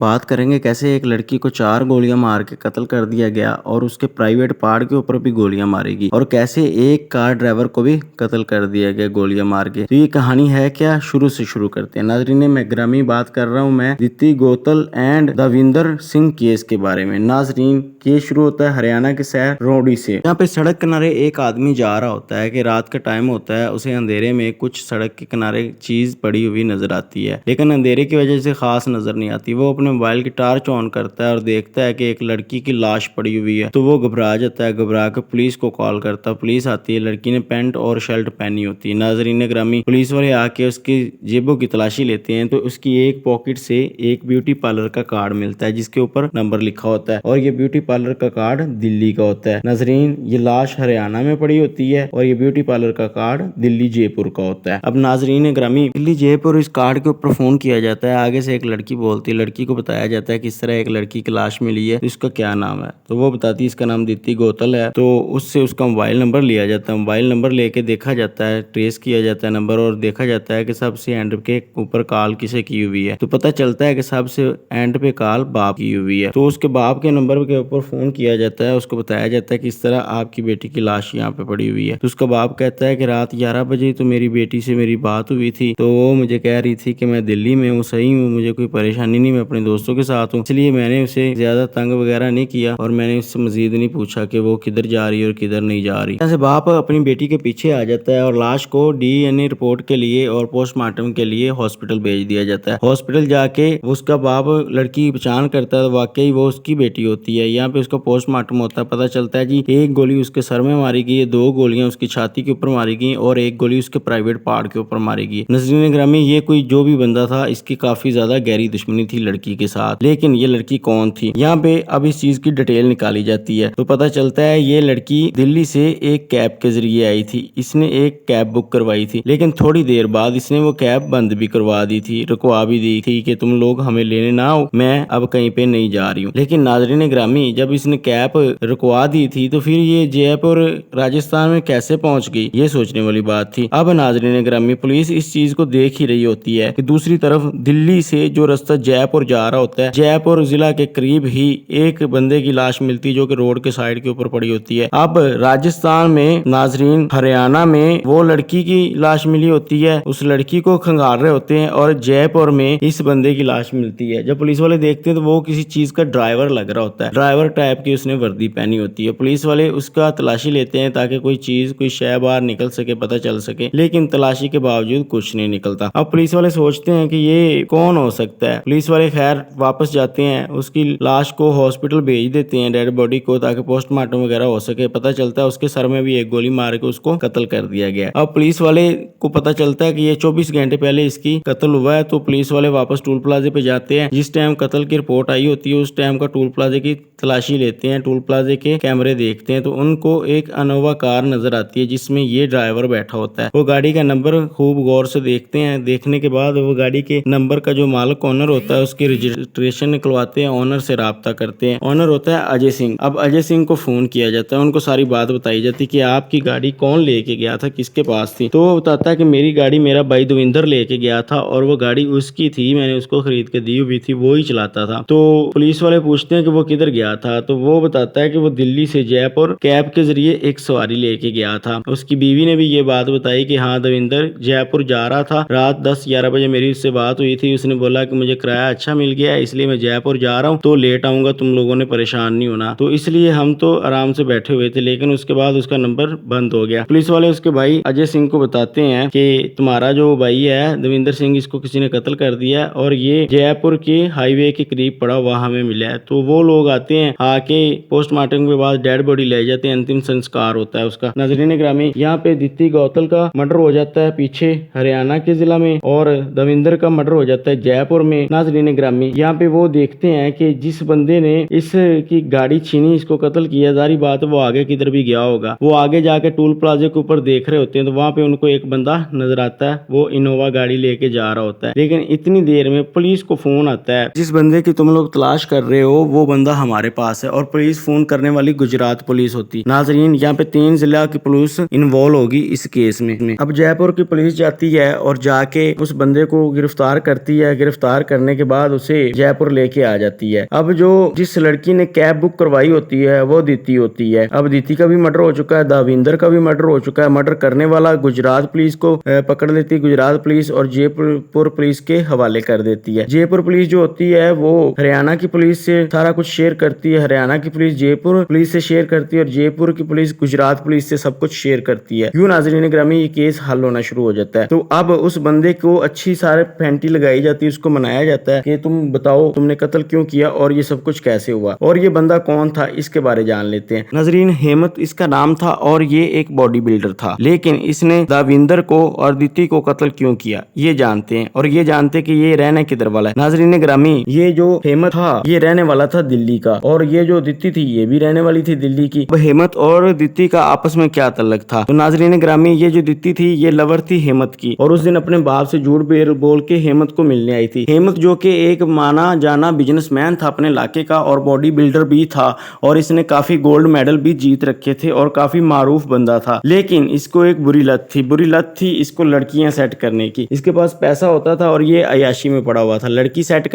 बात करेंगे कैसे एक लड़की को 4 गोलियां मार के कत्ल कर दिया गया और उसके प्राइवेट पार्ट के ऊपर भी गोलियां मारी गई और कैसे एक कार ड्राइवर को भी कत्ल कर दिया गया गोलियां मार के। तो ये कहानी है क्या, शुरू से शुरू करते हैं। नाजरीन मैं ग्रामी बात कर रहा हूँ मैं दीप्ति गौतल एंड दविंदर सिंह केस के बारे में। नाजरीन केस शुरू होता है हरियाणा के शहर रोहड़ी से। यहाँ पे सड़क किनारे एक आदमी जा रहा होता है कि रात का टाइम होता है, उसे अंधेरे में कुछ सड़क के किनारे चीज पड़ी हुई नजर आती है, लेकिन अंधेरे की वजह से खास नजर नहीं आती। वो अपने मोबाइल की टॉर्च ऑन करता है और देखता है कि एक लड़की की लाश पड़ी हुई है। तो वो घबरा जाता है, घबरा कर पुलिस को कॉल करता है। पुलिस आती है, लड़की ने पैंट और शर्ट पहनी होती है। नाजरीन ग्रामी पुलिस वाले आके उसकी जेबों की तलाशी लेते हैं तो उसकी एक पॉकेट से एक ब्यूटी पार्लर का कार्ड मिलता है जिसके ऊपर नंबर लिखा होता है और ये ब्यूटी पार्लर का कार्ड दिल्ली का होता है। नाजरीन ये लाश हरियाणा में पड़ी होती है और ये ब्यूटी पार्लर का कार्ड दिल्ली जयपुर का होता है। अब नाजरीन ग्रामी दिल्ली जयपुर इस कार्ड के ऊपर फोन किया जाता है। आगे से एक लड़की बोलती है, लड़की को बताया जाता है कि इस तरह एक लड़की की लाश मिली है, इसका क्या नाम है। तो वो बताती है इसका नाम दीप्ति गौतल है। तो उससे उसका मोबाइल नंबर लिया जाता है। मोबाइल नंबर लेके देखा जाता है, ट्रेस किया जाता है नंबर और देखा जाता है कि सबसे एंड के ऊपर कॉल किसे की हुई है। तो पता चलता है कि सबसे एंड पे कॉल बाप की हुई है। तो उसके बाप के नंबर के ऊपर फोन किया जाता है, उसको बताया जाता है कि इस तरह आपकी बेटी की लाश यहाँ पे पड़ी हुई है। तो उसका बाप कहता है कि रात 11 बजे तो मेरी बेटी से मेरी बात हुई थी, तो वो मुझे कह रही थी कि मैं दिल्ली में हूँ, सही हूँ, मुझे कोई परेशानी नहीं, मैं अपने दोस्तों के साथ हूँ, इसलिए मैंने उसे ज्यादा तंग वगैरह नहीं किया और मैंने उससे मजीद नहीं पूछा कि वो किधर जा रही है और किधर नहीं जा रही। ऐसे बाप अपनी बेटी के पीछे आ जाता है और लाश को डीएनए रिपोर्ट के लिए और पोस्टमार्टम के लिए हॉस्पिटल भेज दिया जाता है। हॉस्पिटल जाके उसका बाप लड़की की पहचान करता है, वाकई वो उसकी बेटी होती है। यहाँ पे उसका पोस्टमार्टम होता है, पता चलता है जी एक गोली उसके सर में मारी गई है, 2 गोलियां उसकी छाती के ऊपर मारी गई और एक गोली उसके प्राइवेट पार्ट के ऊपर मारी गई। नजरीन ग्रामी ये कोई जो भी बंदा था, इसकी काफी ज्यादा गहरी दुश्मनी थी लड़की के साथ। लेकिन ये लड़की कौन थी, यहाँ पे अब इस चीज की डिटेल निकाली जाती है। तो पता चलता है ये लड़की दिल्ली से एक कैब के जरिए आई थी। इसने एक कैब बुक करवाई थी, लेकिन थोड़ी देर बाद इसने वो कैब बंद भी करवा दी थी, रुकवा भी दी थी कि तुम लोग हमें लेने ना आओ, मैं अब कहीं पे नहीं जा रही हूँ। लेकिन नाजरीन ग्रामी जब इसने कैब रुकवा दी थी तो फिर ये जयपुर राजस्थान में कैसे पहुंच गई, ये सोचने वाली बात थी। अब नाजरीन ग्रामी पुलिस इस चीज को देख ही रही होती है कि दूसरी तरफ दिल्ली से जो रास्ता जयपुर जा रहा होता है, जयपुर जिला के करीब ही एक बंदे की लाश मिलती है जो कि रोड के साइड के ऊपर पड़ी होती है। अब राजस्थान में नाजरीन हरियाणा में वो लड़की की लाश मिली होती है, उस लड़की को खंगाल रहे होते हैं और जयपुर में इस बंदे की लाश मिलती है। जब पुलिस वाले देखते हैं तो वो किसी चीज का ड्राइवर लग रहा होता है, ड्राइवर टाइप की उसने वर्दी पहनी होती है। पुलिस वाले उसका तलाशी लेते हैं ताकि कोई चीज कोई शय बाहर निकल सके, पता चल सके, लेकिन तलाशी के बावजूद कुछ नहीं निकलता। अब पुलिस वाले सोचते हैं कि ये कौन हो सकता है। पुलिस वाले खैर वापस जाते हैं, उसकी लाश को हॉस्पिटल भेज देते हैं, डेड बॉडी को, ताकि पोस्टमार्टम वगैरह हो सके। पता चलता है उसके सर में भी एक गोली मार के उसको कत्ल कर दिया गया। अब पुलिस वाले को पता चलता है कि ये 24 घंटे पहले इसकी कत्ल हुआ है। तो पुलिस वाले वापस टूल प्लाजे पे जाते हैं। जिस टाइम कत्ल की रिपोर्ट आई होती है उस टाइम का टूल प्लाजे की तलाशी लेते हैं, टूल प्लाजे के कैमरे देखते हैं तो उनको एक अनोवा कार नजर आती है जिसमें ये ड्राइवर बैठा होता है। वो गाड़ी का नंबर खूब गौर से देखते हैं। देखने के बाद वो गाड़ी के नंबर का जो मालिक ऑनर होता है उसकी रजिस्ट्रेशन निकलवाते हैं, ऑनर से राब्ता करते हैं। ऑनर होता है अजय सिंह। अब अजय सिंह को फोन किया जाता है, उनको सारी बात बताई जाती है कि आपकी गाड़ी कौन लेके गया था, किसके पास थी। तो वो बताता है कि मेरी गाड़ी मेरा भाई दविंदर लेके गया था और वो गाड़ी उसकी थी, मैंने उसको खरीद के दी हुई थी, वो ही चलाता था। तो पुलिस वाले पूछते हैं कि वो किधर गया था। तो वो बताता है कि वो दिल्ली से जयपुर कैब के जरिए एक सवारी लेके गया था। उसकी बीवी ने भी ये बात बताई कि हाँ दविंदर जयपुर जा रहा था, रात 10-11 बजे मेरी उससे बात हुई थी। उसने बोला कि मुझे किराया अच्छा मिल गया है इसलिए मैं जयपुर जा रहा हूँ, तो लेट आऊंगा, तुम लोगों ने परेशान नहीं होना। तो इसलिए हम तो आराम से बैठे हुए थे, लेकिन उसके बाद उसका नंबर बंद हो गया। पुलिस वाले उसके भाई अजय सिंह को बताते हैं कि तुम्हारा जो भाई है दविंदर सिंह, इसको किसी ने कत्ल कर दिया और ये जयपुर के हाईवे के करीब पड़ा हुआ हमें मिला है। तो वो लोग आते हैं, आके पोस्टमार्टम के बाद डेड बॉडी ले जाते हैं, अंतिम संस्कार होता है उसका। नाज़रीन ग्रामी यहाँ पे दीप्ति गौतल का मर्डर हो जाता है पीछे हरियाणा के जिला में और दविंदर का मर्डर हो जाता है जयपुर में। नाज़रीन ग्रामी यहाँ पे वो देखते हैं कि जिस बंदे ने इसकी गाड़ी छीनी, इसको कत्ल किया, जारी बात वो आगे किधर भी गया होगा। वो आगे जाके टूल प्लाजे के ऊपर देख रहे होते हैं तो वहां पे उनको एक बंदा नजर आता है, वो इनोवा गाड़ी लेके जा रहा होता है। लेकिन इतनी देर में पुलिस को फोन आता है, जिस बंदे की तुम लोग तलाश कर रहे हो वो बंदा हमारे पास है। और पुलिस फोन करने वाली गुजरात पुलिस होती। नाजरीन यहाँ पे 3 जिला की पुलिस इन्वॉल्व होगी इस केस में। अब जयपुर की पुलिस जाती है और जाके उस बंदे को गिरफ्तार करती है। गिरफ्तार करने के बाद उसे उसे जयपुर लेके आ जाती है। अब जो जिस लड़की ने कैब बुक करवाई होती है वो दीति होती है। अब दीति का भी मर्डर हो चुका है, दाविंदर का भी मर्डर हो चुका है। मर्डर करने वाला गुजरात पुलिस को पकड़ लेती है, गुजरात पुलिस, और जयपुर पुलिस के हवाले कर देती है। जयपुर पुलिस जो होती है वो हरियाणा की पुलिस से सारा कुछ शेयर करती है, हरियाणा की पुलिस जयपुर पुलिस से शेयर करती है और जयपुर की पुलिस गुजरात पुलिस से सब कुछ शेयर करती है। यूं नाज़रीन ग्रामी ये केस हल होना शुरू हो जाता है। तो अब उस बंदे को अच्छी सारे फैंटी लगाई जाती है, उसको मनाया जाता है कि तुम बताओ तुमने कत्ल क्यों किया और ये सब कुछ कैसे हुआ और ये बंदा कौन था, इसके बारे जान लेते हैं। नाज़रीन हेमंत इसका नाम था और ये एक बॉडी बिल्डर था, लेकिन इसने दाविंदर को और दीति को कत्ल क्यों किया ये जानते हैं और ये जानते हैं कि ये रहने किधर वाला है। नाज़रीन ग्रामी ये जो हेमंत था ये रहने वाला था दिल्ली का और ये जो दीति थी ये भी रहने वाली थी दिल्ली की। अब हेमंत और दीति का आपस में क्या तल्लक था? तो नाज़रीन ग्रामी ये जो दीति थी ये लवर थी हेमंत की और उस दिन अपने बाप से झूठ बोल के हेमंत को मिलने आई थी। हेमंत जो कि एक माना जाना बिजनेसमैन था अपने इलाके का और बॉडी बिल्डर भी था और इसने काफी गोल्ड मेडल भी जीत रखे थे और काफी मारूफ बंदा था, लेकिन इसको एक बुरी लत थी इसको लड़कियां सेट करने की। इसके पास पैसा होता था और ये अयाशी में पड़ा हुआ था। लड़की सेट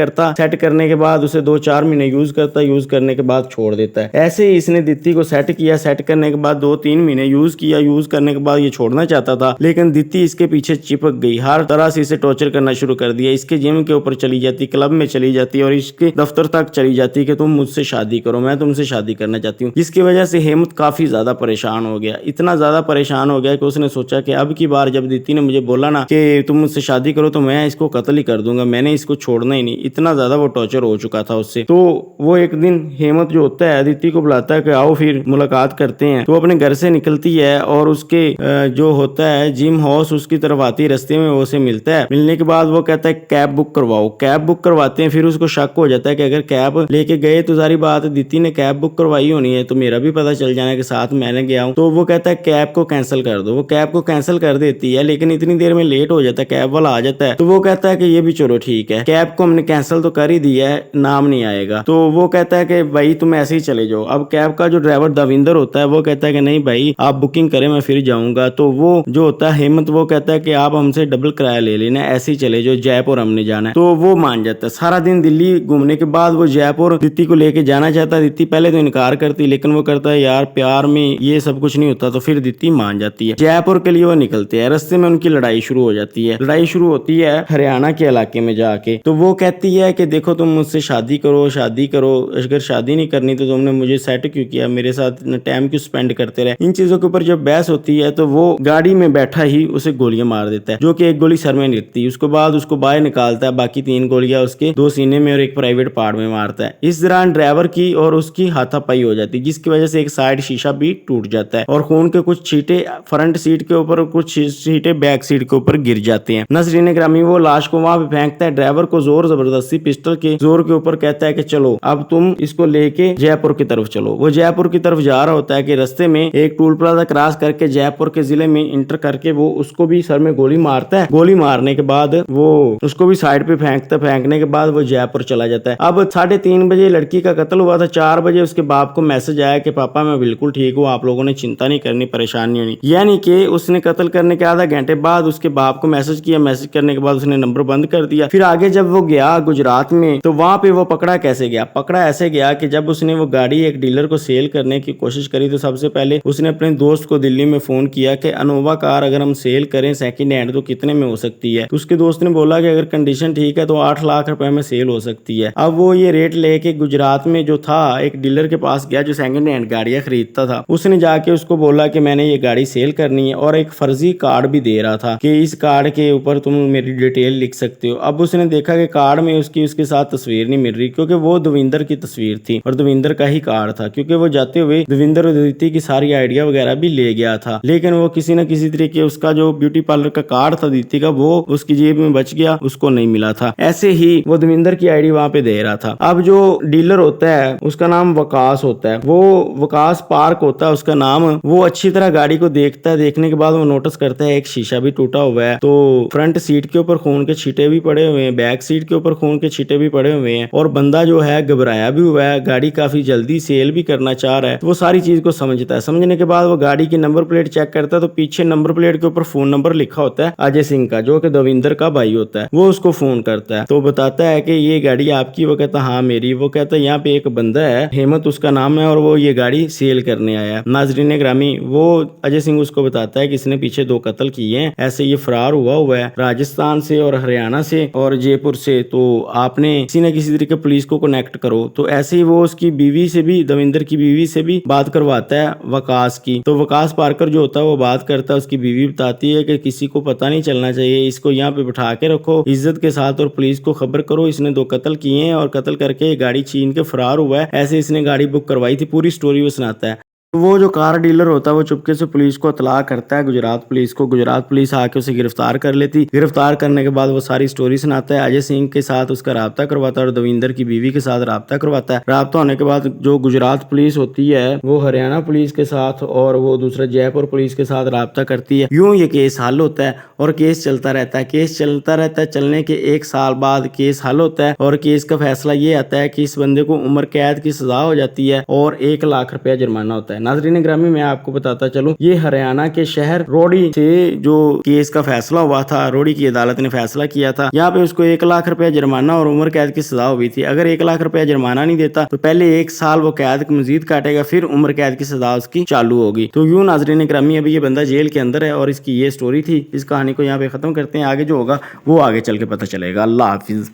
करने के बाद उसे 2-4 महीने यूज करने के बाद छोड़ देता है। ऐसे ही इसने दीति को सेट किया, सेट करने के बाद 2-3 महीने यूज करने के बाद ये छोड़ना चाहता था, लेकिन दीति इसके पीछे चिपक गई, हर तरह से इसे टॉर्चर करना शुरू कर दिया। इसके जिम के ऊपर चली जाती, क्लब में चली जाती और इसके दफ्तर तक चली जाती कि तुम मुझसे शादी करो, मैं तुमसे शादी करना चाहती हूँ। जिसकी वजह से हेमंत काफी ज्यादा परेशान हो गया, इतना ज्यादा परेशान हो गया कि उसने सोचा कि अब की बार जब दीति ने मुझे बोला ना कि तुम मुझसे शादी करो तो मैं इसको कत्ल ही कर दूंगा, मैंने इसको छोड़ना ही नहीं। इतना ज्यादा वो टॉर्चर हो चुका था उससे। तो वो एक दिन हेमंत जो होता है दीति को बुलाता है कि आओ फिर मुलाकात करते हैं। तो अपने घर से निकलती है और उसके जो होता है जिम हाउस उसकी तरफ आती है, रास्ते में वो उसे मिलता है। मिलने के बाद वो कहता है कैब बुक करवाओ। कैब बुक करवाते हैं, फिर उसको शक हो जाता है कि अगर कैब लेके गए तो सारी बात दीति ने कैब बुक करवाई होनी है तो मेरा भी पता चल जाना कि साथ मैंने गया हूँ। तो वो कहता है कैब को कैंसिल कर दो। वो कैब को कैंसिल कर देती है, लेकिन इतनी देर में लेट हो जाता है, कैब वाला आ जाता है। तो वो कहता है कि ये भी चलो ठीक है, कैब को हमने कैंसिल तो कर ही दिया है, नाम नहीं आएगा। तो वो कहता है कि भाई तुम ऐसे ही चले जाओ। अब कैब का जो ड्राइवर दाविंदर होता है वो कहता है कि नहीं भाई आप बुकिंग करें, मैं फिर जाऊंगा। तो वो जो होता है हेमंत वो कहता है कि आप हमसे डबल किराया ले लेना, ऐसे ही चले जाओ, जयपुर हमने जाना है। तो वो मान जाता है। सारा दिन दिल्ली घूमने के बाद वो जयपुर दीति को लेके जाना चाहता है। दीति पहले तो इनकार करती, लेकिन वो करता है यार प्यार में ये सब कुछ नहीं होता। तो फिर दीति मान जाती है। जयपुर के लिए वो निकलते हैं। रास्ते में उनकी लड़ाई शुरू हो जाती है। लड़ाई शुरू होती है हरियाणा के इलाके में जाके। तो वो कहती है कि देखो तुम मुझसे शादी करो, अगर शादी नहीं करनी तो तुमने मुझे सेट क्यों किया, मेरे साथ टाइम क्यों स्पेंड करते रहे। इन चीजों के ऊपर जब बहस होती है तो वो गाड़ी में बैठा ही उसे गोलियां मार देता है, जो कि एक गोली सर में लगती। उसके बाद उसको बाहर निकालता है, बाकी 3 गोलियां उसके 2 सीने में और एक प्राइवेट पार्ट में मारता है। इस दौरान ड्राइवर की और उसकी हाथापाई हो जाती है, जिसकी वजह से एक साइड शीशा भी टूट जाता है और खून के कुछ छींटे फ्रंट सीट के ऊपर और कुछ छींटे बैक सीट के ऊपर गिर जाते हैं। नाज़रीन ग्रामी वो लाश को वहां पे फेंकता है। ड्राइवर को जोर जबरदस्ती पिस्टल के जोर के ऊपर कहता है कि चलो अब तुम इसको लेके जयपुर की तरफ चलो। वो जयपुर की तरफ जा रहा होता है कि रास्ते में एक टोल प्लाजा क्रॉस करके जयपुर के जिले में इंटर करके वो उसको भी सर में गोली मारता है। गोली मारने के बाद वो उसको भी साइड पे फेंकता, फेंकने के बाद वो जयपुर चला जाता है। अब 3:30 बजे लड़की का कत्ल हुआ था। 4 बजे उसके बाप को मैसेज आया कि पापा मैं बिल्कुल ठीक हूँ, आप लोगों ने चिंता नहीं करनी, परेशान नहीं होनी। यानी कि उसने कत्ल करने के आधा घंटे बाद उसके बाप को मैसेज किया। मैसेज करने के बाद उसने नंबर बंद कर दिया। फिर आगे जब वो गया गुजरात में तो वहां पे वो पकड़ा कैसे गया? पकड़ा ऐसे गया कि जब उसने वो गाड़ी एक डीलर को सेल करने की कोशिश करी तो सबसे पहले उसने अपने दोस्त को दिल्ली में फोन किया कि अनोवा कार अगर हम सेल करें सेकंड हैंड तो कितने में हो सकती है। तो उसके दोस्त ने बोला कि अगर कंडीशन ठीक है तो 8 लाख रुपए में सेल हो सकती है। अब वो ये रेट लेके गुजरात में जो था एक डीलर के पास गया जो सेकंड हैंड गाड़ियां खरीदता था। उसने जाके उसको बोला कि मैंने ये गाड़ी सेल करनी है और एक फर्जी कार्ड भी दे रहा था कि इस कार्ड के ऊपर तुम मेरी डिटेल लिख सकते हो। अब उसने देखा कि कार्ड में उसके साथ तस्वीर नहीं मिल रही, क्योंकि वो दविंदर की तस्वीर थी और दविंदर का ही कार्ड था, क्योंकि वो जाते हुए दविंदर और दीति की सारी आइडिया वगैरह भी ले गया था। लेकिन वो किसी न किसी तरीके उसका जो ब्यूटी पार्लर का कार्ड था दीति का वो उसकी जेब में बच गया, उसको नहीं मिला था। ऐसे ही वो दविंदर की आईडी वहां पे दे रहा था। अब जो डीलर होता है उसका नाम वकास होता है, वो वकास पार्क होता है उसका नाम। वो अच्छी तरह गाड़ी को देखता है, देखने के बाद वो नोटिस करता है एक शीशा भी टूटा हुआ है। तो फ्रंट सीट के ऊपर खून के छींटे भी पड़े हुए हैं, बैक सीट के ऊपर खून के छींटे भी पड़े हुए हैं और बंदा जो है घबराया भी हुआ है, गाड़ी काफी जल्दी सेल भी करना चाह रहा है। तो वो सारी चीज को समझता है। समझने के बाद वो गाड़ी की नंबर प्लेट चेक करता है तो पीछे नंबर प्लेट के ऊपर फोन नंबर लिखा होता है अजय सिंह का, जो कि दविंदर का भाई होता है। वो उसको फोन करता है तो बताता है कि ये गाड़ी आपकी, वो कहता हाँ मेरी। वो कहता है यहाँ पे एक बंदा है, हेमंत उसका नाम है, और वो ये गाड़ी सेल करने आया। नाजरीन ग्रामी, वो अजय सिंह उसको बताता है कि इसने पीछे 2 कत्ल किए हैं, ऐसे ये फरार हुआ है राजस्थान से और हरियाणा से और जयपुर से, तो आपने किसी न किसी तरीके पुलिस को कनेक्ट करो। तो ऐसे ही वो उसकी बीवी से भी, दविंदर की बीवी से भी बात करवाता है, वकास की। तो वकास पारकर जो होता है वो बात करता है, उसकी बीवी बताती है कि किसी को पता नहीं चलना चाहिए, इसको यहाँ पे बिठा के रखो इज्जत के साथ और पुलिस को खबर करो, इसने 2 कत्ल किए हैं और कत्ल करके गाड़ी छीन के फरार हुआ है, ऐसे इसने गाड़ी बुक करवाई थी। पूरी स्टोरी वो सुनाता है। वो जो कार डीलर होता है वो चुपके से पुलिस को इत्तला करता है, गुजरात पुलिस को। गुजरात पुलिस आके उसे गिरफ्तार कर लेती। गिरफ्तार करने के बाद वो सारी स्टोरी सुनाता है, अजय सिंह के साथ उसका राब्ता करवाता है और दविंदर की बीवी के साथ राब्ता करवाता है। राब्ता होने के बाद जो गुजरात पुलिस होती है वो हरियाणा पुलिस के साथ और वो दूसरा जयपुर पुलिस के साथ राब्ता करती है। यूं ये केस हल होता है और केस चलता रहता है। केस चलता रहता है, चलने के 1 साल बाद केस हल होता है और केस का फैसला ये आता है कि इस बंदे को उम्र कैद की सजा हो जाती है और 1 लाख रुपया जुर्माना होता है। नाजरीन ग्रामी, मैं आपको बताता चलूं, ये हरियाणा के शहर रोड़ी से जो केस का फैसला हुआ था, रोड़ी की अदालत ने फैसला किया था, यहाँ पे उसको 1 लाख रुपया जुर्माना और उम्र कैद की सजा हुई थी। अगर 1 लाख रुपया जुर्माना नहीं देता तो पहले 1 साल वो कैद मजीद काटेगा, फिर उम्र कैद की सजा उसकी चालू होगी। तो यूं नाजरीन ग्रामी, अभी ये बंदा जेल के अंदर है और इसकी ये स्टोरी थी। इस कहानी को यहाँ पे खत्म करते हैं, आगे जो होगा वो आगे चल के पता चलेगा। अल्लाह हाफिज।